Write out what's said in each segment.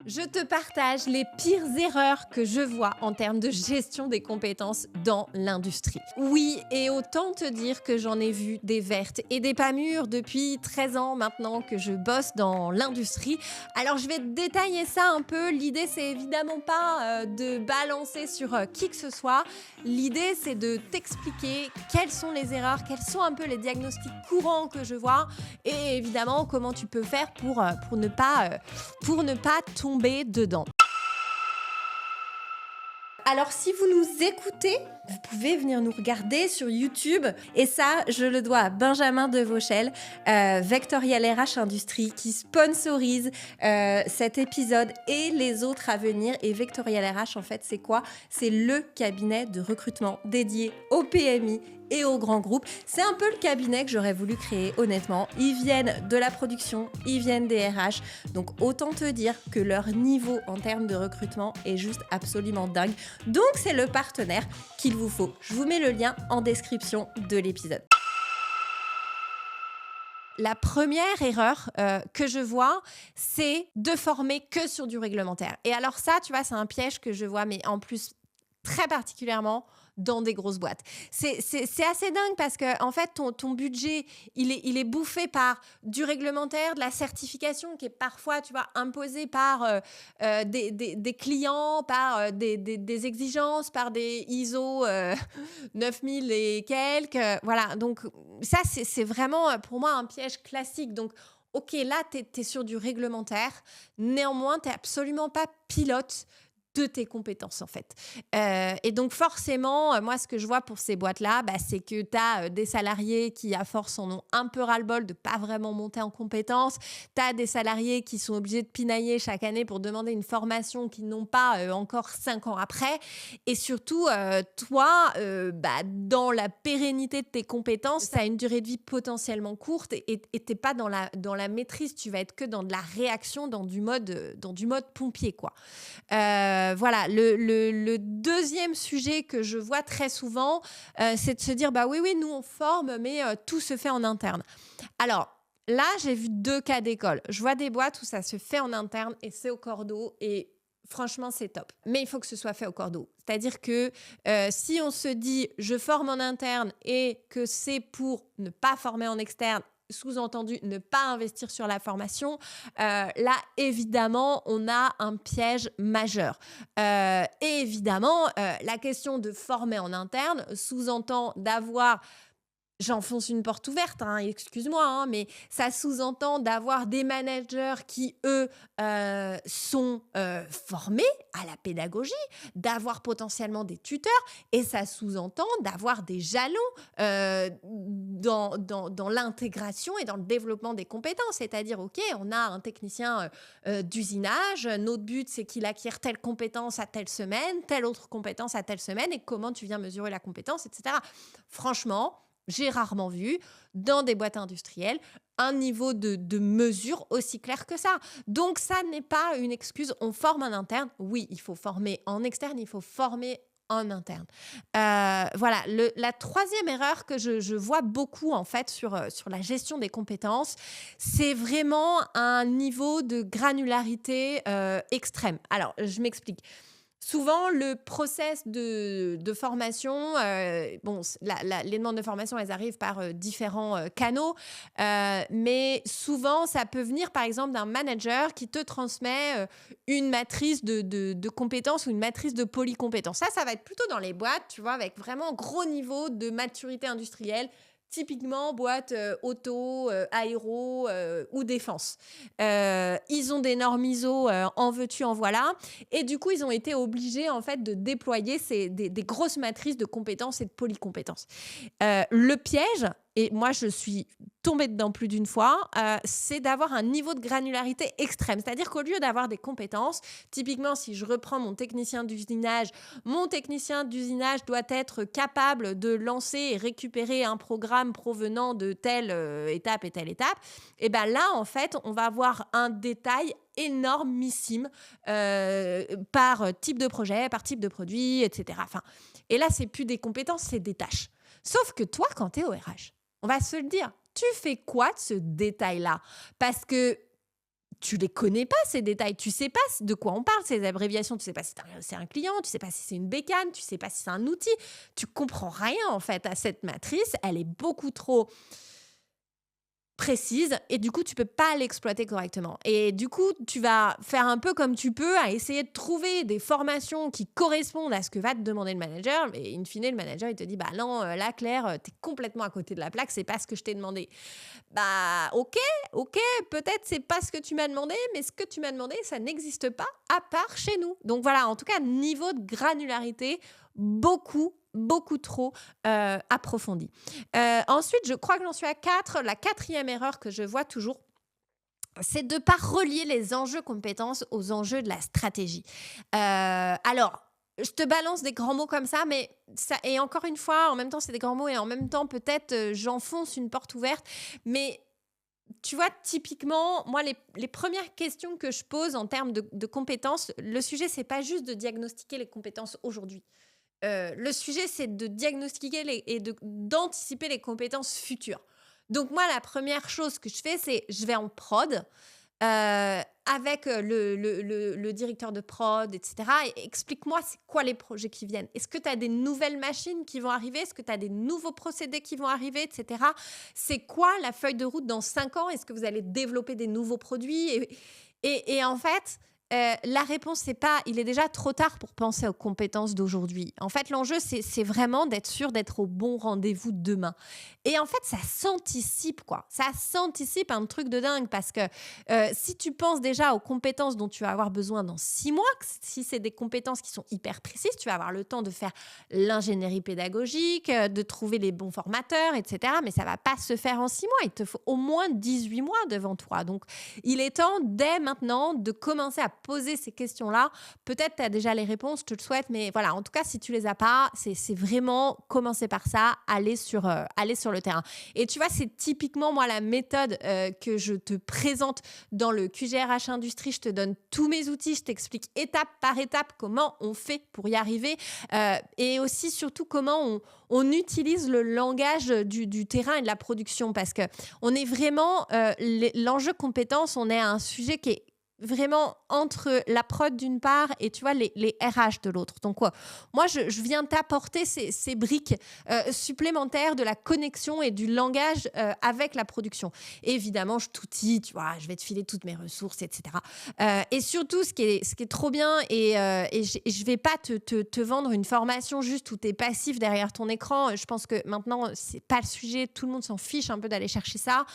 Je te partage les pires erreurs que je vois en termes de gestion des compétences dans l'industrie. Oui, et autant te dire que j'en ai vu des vertes et des pas mûres depuis 13 ans maintenant que je bosse dans l'industrie. Alors je vais te détailler ça un peu. L'idée, c'est évidemment pas de balancer sur qui que ce soit. L'idée, c'est de t'expliquer quelles sont les erreurs, quels sont un peu les diagnostics courants que je vois et évidemment comment tu peux faire pour ne pas tomber dedans. Alors si vous nous écoutez, vous pouvez venir nous regarder sur YouTube et ça, je le dois à Benjamin Devauchel, Vectorial RH Industrie, qui sponsorise cet épisode et les autres à venir. Et Vectorial RH, en fait, c'est quoi ? C'est le cabinet de recrutement dédié aux PMI et aux grands groupes. C'est un peu le cabinet que j'aurais voulu créer, honnêtement. Ils viennent de la production, ils viennent des RH. Donc autant te dire que leur niveau en termes de recrutement est juste absolument dingue. Donc c'est le partenaire qu'il vous faut. Je vous mets le lien en description de l'épisode. La première erreur que je vois, c'est de former que sur du réglementaire. Et alors ça, tu vois, c'est un piège que je vois, mais en plus très particulièrement dans des grosses boîtes. C'est assez dingue parce que en fait, ton budget, il est bouffé par du réglementaire, de la certification qui est parfois, tu vois, imposée par des clients, par des exigences, par des ISO 9000 et quelques. Voilà, donc ça, c'est vraiment pour moi un piège classique. Donc, OK, là, tu es sur du réglementaire. Néanmoins, tu n'es absolument pas pilote de tes compétences en fait. Et donc forcément, moi ce que je vois pour ces boîtes-là, c'est que tu as des salariés qui à force en ont un peu ras-le-bol de pas vraiment monter en compétences. Tu as des salariés qui sont obligés de pinailler chaque année pour demander une formation qu'ils n'ont pas encore 5 ans après. Et surtout, toi, dans la pérennité de tes compétences, ça a une durée de vie potentiellement courte et tu n'es pas dans la maîtrise, tu vas être que dans de la réaction, dans du mode pompier, quoi. Voilà, le deuxième sujet que je vois très souvent, c'est de se dire, oui, nous on forme, mais tout se fait en interne. Alors, là, j'ai vu 2 cas d'école. Je vois des boîtes où ça se fait en interne et c'est au cordeau et franchement, c'est top. Mais il faut que ce soit fait au cordeau. C'est-à-dire que si on se dit, je forme en interne et que c'est pour ne pas former en externe, sous-entendu, ne pas investir sur la formation, là, évidemment, on a un piège majeur. Et évidemment, la question de former en interne sous-entend d'avoir. J'enfonce une porte ouverte, hein, excuse-moi, hein, mais ça sous-entend d'avoir des managers qui, eux, sont formés à la pédagogie, d'avoir potentiellement des tuteurs, et ça sous-entend d'avoir des jalons dans l'intégration et dans le développement des compétences. C'est-à-dire, OK, on a un technicien d'usinage, notre but, c'est qu'il acquiert telle compétence à telle semaine, telle autre compétence à telle semaine, et comment tu viens mesurer la compétence, etc. Franchement, j'ai rarement vu dans des boîtes industrielles un niveau de mesure aussi clair que ça. Donc, ça n'est pas une excuse. On forme en interne. Oui, il faut former en externe, il faut former en interne. Voilà, la troisième erreur que je vois beaucoup en fait sur la gestion des compétences, c'est vraiment un niveau de granularité extrême. Alors, je m'explique. Souvent, le process de formation, les demandes de formation, elles arrivent par différents canaux, mais souvent, ça peut venir, par exemple, d'un manager qui te transmet une matrice de compétences ou une matrice de polycompétences. Ça va être plutôt dans les boîtes, tu vois, avec vraiment gros niveau de maturité industrielle. Typiquement, boîte auto, aéro ou défense. Ils ont des normes ISO, en veux-tu, en voilà. Et du coup, ils ont été obligés en fait de déployer des grosses matrices de compétences et de polycompétences. Le piège, et moi je suis tombée dedans plus d'une fois, c'est d'avoir un niveau de granularité extrême. C'est-à-dire qu'au lieu d'avoir des compétences, typiquement si je reprends mon technicien d'usinage doit être capable de lancer et récupérer un programme provenant de telle étape et telle étape. Et bien là, en fait, on va avoir un détail énormissime par type de projet, par type de produit, etc. Enfin, et là, c'est plus des compétences, c'est des tâches. Sauf que toi, quand tu es au RH, on va se le dire, tu fais quoi de ce détail-là ? Parce que tu les connais pas ces détails, tu sais pas de quoi on parle, ces abréviations, tu sais pas si c'est un client, tu sais pas si c'est une bécane, tu sais pas si c'est un outil, tu comprends rien en fait à cette matrice, elle est beaucoup trop précise et du coup, tu peux pas l'exploiter correctement. Et du coup, tu vas faire un peu comme tu peux à essayer de trouver des formations qui correspondent à ce que va te demander le manager. Et in fine, le manager, il te dit, bah non, là, Claire, t'es complètement à côté de la plaque, c'est pas ce que je t'ai demandé. Bah, ok, peut-être c'est pas ce que tu m'as demandé, mais ce que tu m'as demandé, ça n'existe pas à part chez nous. Donc voilà, en tout cas, niveau de granularité, beaucoup trop approfondi. Ensuite, je crois que j'en suis à 4. La quatrième erreur que je vois toujours, c'est de ne pas relier les enjeux compétences aux enjeux de la stratégie. Alors, je te balance des grands mots comme ça, mais ça, et encore une fois, en même temps, c'est des grands mots et en même temps, peut-être, j'enfonce une porte ouverte. Mais tu vois, typiquement, moi, les premières questions que je pose en termes de compétences, le sujet, c'est pas juste de diagnostiquer les compétences aujourd'hui. Le sujet, c'est de diagnostiquer d'anticiper les compétences futures. Donc moi, la première chose que je fais, c'est je vais en prod avec le directeur de prod, etc. Et explique-moi, c'est quoi les projets qui viennent? Est-ce que tu as des nouvelles machines qui vont arriver? Est-ce que tu as des nouveaux procédés qui vont arriver, etc. C'est quoi la feuille de route dans 5 ans? Est-ce que vous allez développer des nouveaux produits? Et en fait, la réponse, c'est pas il est déjà trop tard pour penser aux compétences d'aujourd'hui. En fait, l'enjeu, c'est vraiment d'être sûr d'être au bon rendez-vous demain. Et en fait, ça s'anticipe, quoi. Ça s'anticipe un truc de dingue parce que si tu penses déjà aux compétences dont tu vas avoir besoin dans 6 mois, si c'est des compétences qui sont hyper précises, tu vas avoir le temps de faire l'ingénierie pédagogique, de trouver les bons formateurs, etc. Mais ça va pas se faire en 6 mois. Il te faut au moins 18 mois devant toi. Donc, il est temps dès maintenant de commencer à poser ces questions-là. Peut-être tu as déjà les réponses, je te le souhaite, mais voilà, en tout cas, si tu les as pas, c'est vraiment commencer par ça, aller sur le terrain. Et tu vois, c'est typiquement, moi, la méthode que je te présente dans le QGRH Industrie. Je te donne tous mes outils, je t'explique étape par étape comment on fait pour y arriver et aussi, surtout, comment on utilise le langage du terrain et de la production parce que on est vraiment, l'enjeu compétence, on est à un sujet qui est vraiment entre la prod d'une part et tu vois les RH de l'autre. Donc moi je viens t'apporter ces briques supplémentaires de la connexion et du langage avec la production. Et évidemment, je t'outille, tu vois, je vais te filer toutes mes ressources, etc. Et surtout, ce qui est trop bien, et je vais pas te vendre une formation juste où tu es passif derrière ton écran. Je pense que maintenant, c'est pas le sujet, tout le monde s'en fiche un peu d'aller chercher ça.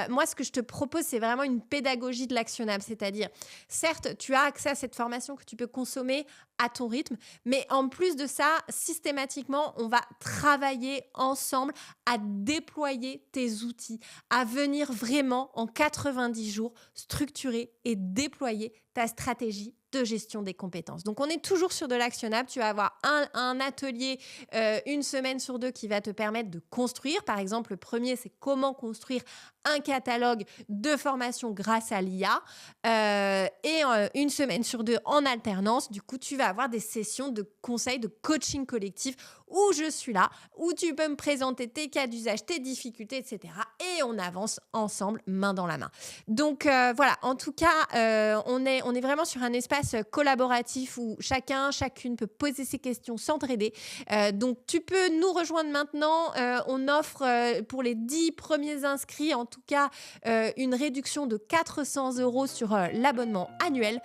Moi, ce que je te propose, c'est vraiment une pédagogie de l'actionnable, c'est-à-dire, certes, tu as accès à cette formation que tu peux consommer à ton rythme, mais en plus de ça, systématiquement, on va travailler ensemble à déployer tes outils, à venir vraiment en 90 jours structurer et déployer ta stratégie de gestion des compétences. Donc, on est toujours sur de l'actionnable. Tu vas avoir un atelier une semaine sur 2 qui va te permettre de construire. Par exemple, le premier, c'est comment construire un catalogue de formation grâce à l'IA. Et une semaine sur 2 en alternance. Du coup, tu vas avoir des sessions de conseils, de coaching collectif où je suis là, où tu peux me présenter tes cas d'usage, tes difficultés, etc. Et on avance ensemble, main dans la main. Donc, voilà. En tout cas, on est vraiment sur un espace collaboratif où chacune peut poser ses questions, s'entraider. Donc, tu peux nous rejoindre maintenant. On offre pour les 10 premiers inscrits, en tout cas, une réduction de 400 € sur l'abonnement annuel.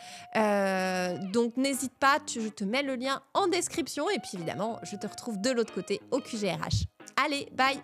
Donc, n'hésite pas, je te mets le lien en description. Et puis, évidemment, je te retrouve de l'autre côté au QGRH. Allez, bye!